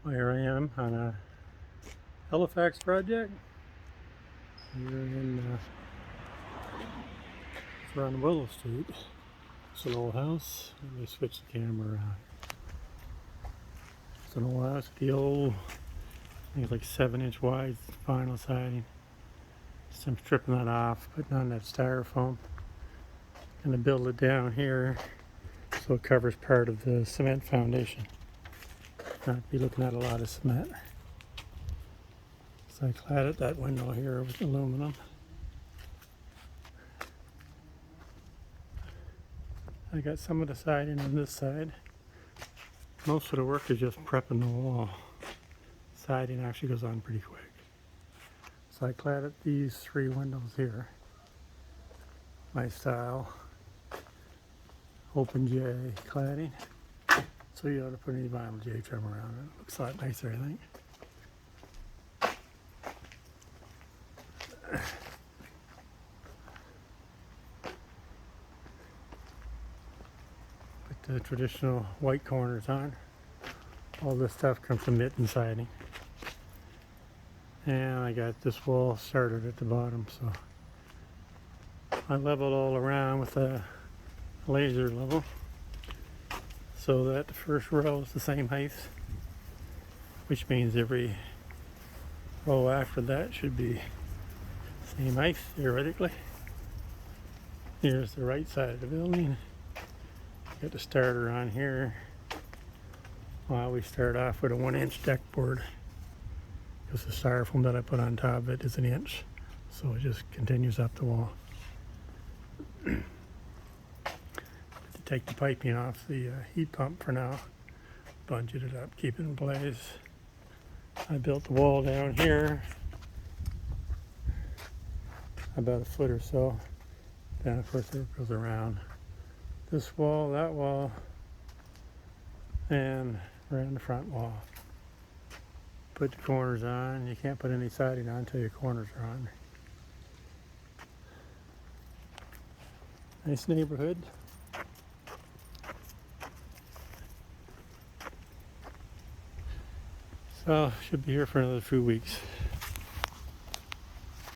Well, here I am on a Halifax project here in front of Willow Street. It's an old house. Let me switch the camera around. It's an old house with the old, I think it's like 7-inch wide vinyl siding. So I'm stripping that off, putting on that styrofoam. Gonna build it down here so it covers part of the cement foundation. Not be looking at a lot of cement. So I cladded that window here with aluminum. I got some of the siding on this side. Most of the work is just prepping the wall. Siding actually goes on pretty quick. So I cladded these 3 windows here. My style, open J cladding. So you ought to put any vinyl J trim around it. Looks a lot nicer, I think. Put the traditional white corners on. All this stuff comes from mitten siding. And I got this wall started at the bottom, so I leveled all around with a laser level so that the first row is the same height, which means every row after that should be same height theoretically. Here's the right side of the building. Got the starter on here. Well, we start off with a 1-inch deck board because the styrofoam that I put on top of it is 1 inch, so it just continues up the wall. To take the piping off the heat pump for now, bunged it up, keep it in place. I built the wall down here about 1 foot or so. Then of course it goes around this wall, that wall, and around the front wall. Put the corners on. You can't put any siding on until your corners are on. Nice neighborhood. So should be here for another few weeks.